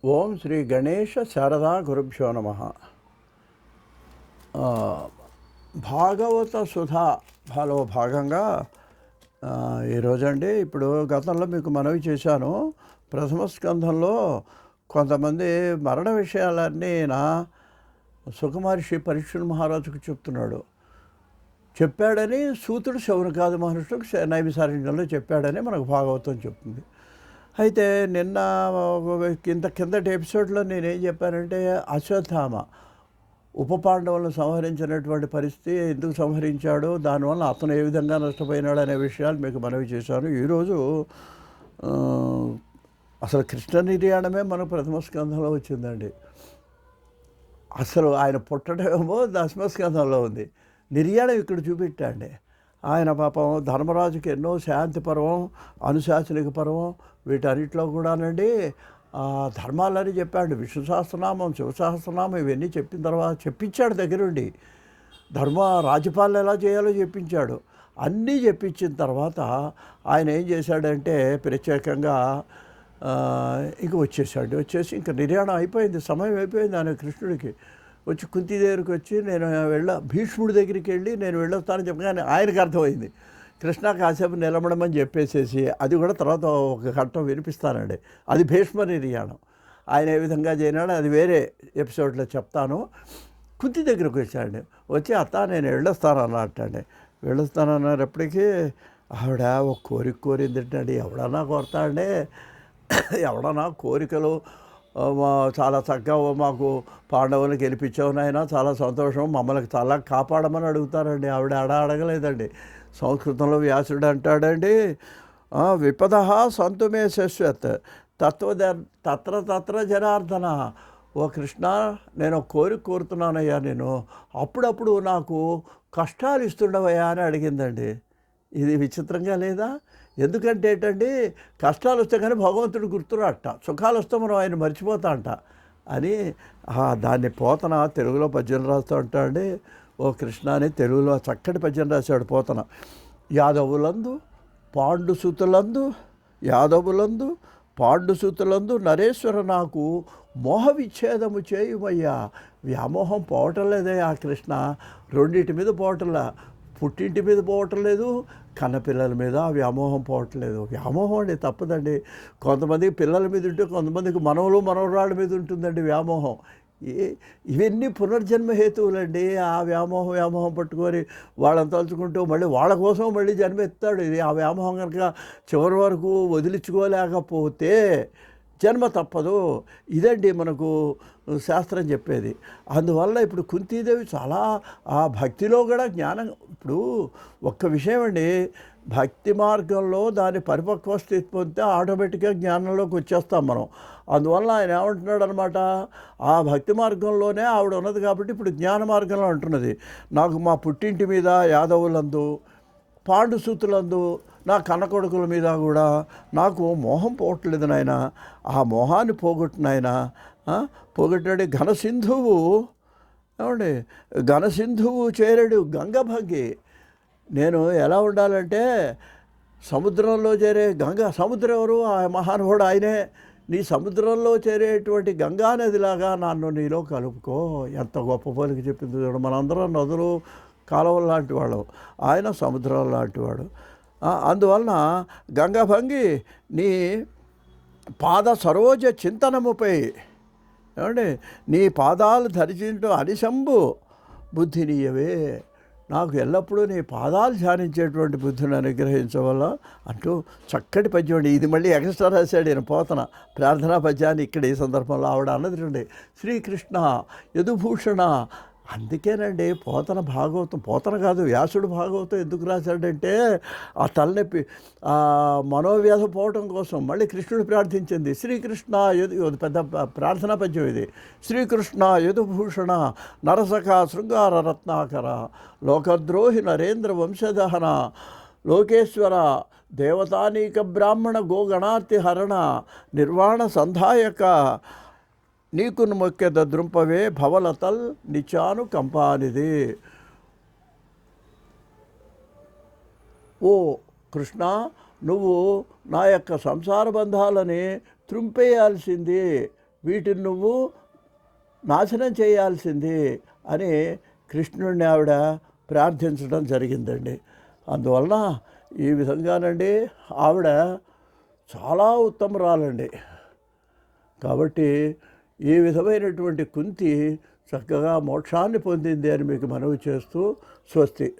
ఓం శ్రీ గణేష శారదా గురుభ్యో నమ. భాగవత సుధాలో భాగంగా ఈరోజండి ఇప్పుడు గతంలో మీకు మనవి చేశాను. ప్రథమ స్కంధంలో కొంతమంది మరణ విషయాలన్నీ సుఖమహర్షి పరీక్షణ మహారాజుకు చెప్పాడని సూతుడు శౌనకాది మహర్షులకు నైమిసారణ్యంలో చెప్పాడని మనకు భాగవతం చెప్తుంది. అయితే నిన్న కిందటి ఎపిసోడ్లో నేనేం చెప్పానంటే అశ్వత్థామ ఉప పాండవులను సంహరించినటువంటి పరిస్థితి ఎందుకు సంహరించాడో, దానివల్ల అతను ఏ విధంగా నష్టపోయినాడు అనే విషయాలు మీకు మనవి చేశాను. ఈరోజు అసలు కృష్ణ నిర్యాణమే మనకు ప్రథమ స్కంధంలో వచ్చిందండి. అసలు ఆయన పుట్టడమేమో దశమ స్కంధంలో ఉంది, నిర్యాణం ఇక్కడ చూపెట్టాండి. ఆయన పాపం ధర్మరాజుకి ఎన్నో శాంతి పర్వం, అనుశాసనిక పర్వం, వీటన్నిటిలో కూడానండి ధర్మాలని చెప్పాడు. విష్ణు సహస్రనామం, శివసహస్రనామం ఇవన్నీ చెప్పిన తర్వాత చెప్పించాడు దగ్గరుండి. రాజ్యపాలన ఎలా చేయాలో చెప్పించాడు. అన్నీ చెప్పించిన తర్వాత ఆయన ఏం చేశాడంటే ప్రత్యేకంగా ఇంక వచ్చేసి ఇంక నిర్యాణం అయిపోయింది, సమయం అయిపోయింది. ఆయన కృష్ణుడికి వచ్చి కుంతి దగ్గరికి వచ్చి భీష్ముడి దగ్గరికి వెళ్ళి నేను వెళ్ళొస్తానని చెప్పగానే ఆయనకు అర్థమైంది. కృష్ణ కాసేపు నిలబడమని చెప్పేసేసి అది కూడా తర్వాత ఒక ఘట్టం వినిపిస్తానండి. అది భీష్మ నిర్యాణం. ఆయన ఏ విధంగా చేయనాడో అది వేరే ఎపిసోడ్లో చెప్తాను. కుంతి దగ్గరికి వచ్చాడు. వచ్చి అత్త నేను వెళ్ళొస్తానన్నట్టండి. వెళ్ళొస్తానన్నప్పటికీ ఆవిడ ఒక కోరిక కోరిందండి. ఎవడన్నా కోరుతాండే, ఎవడన్నా కోరికలు చాలా చక్కగా మాకు పాండవులు గెలిపించావు నాయన, చాలా సంతోషం, మమ్మల్ని చాలా కాపాడమని అడుగుతారండి. ఆవిడ అడగలేదండి. సంస్కృతంలో వ్యాసుడు అంటాడండి, విపద సంతుమే శశ్వత్ తత్ర జనార్దన. ఓ కృష్ణ, నేను కోరుతున్నానయ్యా, నేను అప్పుడప్పుడు నాకు కష్టాలు ఇస్తుండవయ్యా అని అడిగిందండి. ఇది విచిత్రంగా లేదా? ఎందుకంటే ఏంటండి, కష్టాలు వస్తే కానీ భగవంతుడు గుర్తురాట, సుఖాలు వస్తే మనం ఆయన మర్చిపోతా అంట అని దాన్ని పోతన తెలుగులో పద్యం రాస్తూ ఉంటాడండి. ఓ కృష్ణ అని తెలుగులో చక్కటి పద్యం రాశాడు పోతన. యాదవులందు పాండుసుతులందు నరేశ్వర నాకు మోహ విచ్ఛేదము చేయుమయ్యా. వ్యామోహం పోవటం లేదే ఆ కృష్ణ, రెండింటి మీద పోవటంలా, పుట్టింటి మీద పోవటం లేదు, కన్నపిల్లల మీద వ్యామోహం పోవట్లేదు. వ్యామోహం అండి తప్పదండి. కొంతమందికి పిల్లల మీద ఉంటే కొంతమందికి మనవరాళ్ళ మీద ఉంటుందండి వ్యామోహం. ఇవన్నీ పునర్జన్మ హేతువులండి. ఆ వ్యామోహం పట్టుకొని వాళ్ళని తలుచుకుంటూ మళ్ళీ వాళ్ళ కోసం మళ్ళీ జన్మెత్తాడు. ఇది ఆ వ్యామోహం కనుక చివరి వరకు వదిలించుకోలేకపోతే జన్మ తప్పదు. ఇదండి మనకు శాస్త్రం చెప్పేది. అందువల్ల ఇప్పుడు కుంతీదేవి చాలా ఆ భక్తిలో కూడా జ్ఞానం. ఇప్పుడు ఒక్క విషయం అండి, భక్తి మార్గంలో దాని పరిపక్వ స్థితి పొందితే ఆటోమేటిక్గా జ్ఞానంలోకి వచ్చేస్తాం మనం. అందువల్ల ఆయన ఏమంటున్నాడు అనమాట, ఆ భక్తి మార్గంలోనే ఆవిడ ఉన్నది కాబట్టి ఇప్పుడు జ్ఞాన మార్గంలో అంటున్నది. నాకు మా పుట్టింటి మీద యాదవులందు, పాండుసూతులందు, నా కన్న కొడుకుల మీద కూడా నాకు మోహం పోవట్లేదు నాయన. ఆ మోహాన్ని పోగొట్టినాయన, పోగొట్టాడు. ఘనసింధువు చేరడు గంగభంగి. నేను ఎలా ఉండాలంటే సముద్రంలో చేరే సముద్రం ఎవరు? ఆ మహానుభావుడు ఆయనే. నీ సముద్రంలో చేరేటువంటి గంగా నదిలాగా నన్ను నీలో కలుపుకో. ఎంత గొప్ప పోలిక చెప్పింది చూడ. మనందరం నదులు కాలువలు లాంటి వాళ్ళం, ఆయన సముద్రం లాంటివాడు. అందువలన గంగభంగి నీ పాద సరోజ చింతనముపై, ఏమండి, నీ పాదాలు ధరించు అనిశంభు బుద్ధినీయవే. నాకు ఎల్లప్పుడూ నీ పాదాలు ధ్యానించేటువంటి బుద్ధిని అనుగ్రహించవల్ల అంటూ చక్కటి పద్యం అండి. ఇది మళ్ళీ ఎక్స్ట్రా రాశాడు ఈయన పోతన ప్రార్థనా పద్యాన్ని ఇక్కడ ఈ సందర్భంలో ఆవిడ అన్నది శ్రీకృష్ణ యదుభూషణ. అందుకేనండి పోతన భాగవతం, పోతన కాదు వ్యాసుడు భాగవతం ఎందుకు రాశాడంటే ఆ తలనొప్పి, ఆ మనోవ్యాధ పోవటం కోసం మళ్ళీ కృష్ణుడు ప్రార్థించింది. శ్రీకృష్ణ పెద్ద ప్రార్థనా పద్యం ఇది. శ్రీకృష్ణ యదుభూషణ నరసఖ శృంగార రత్నాకర లోకద్రోహి నరేంద్ర వంశదహన లోకేశ్వర దేవతానీక బ్రాహ్మణ గోగణార్తి హరణ నిర్వాణ సంధాయక నీకు మొక్కెద ద్రుంపవే భవలతల్ నిచాను కంపానిది. ఓ కృష్ణ, నువ్వు నా యొక్క సంసార బంధాలని త్రుంపేయాల్సింది. వీటిని నువ్వు నాశనం చేయాల్సింది అని కృష్ణుడిని ఆవిడ ప్రార్థించడం జరిగిందండి. అందువలన ఈ విధంగానండి ఆవిడ చాలా ఉత్తమరాలండి. కాబట్టి ఈ విధమైనటువంటి కుంతి చక్కగా మోక్షాన్ని పొందింది అని మీకు మనవి చేస్తూ స్వస్తి.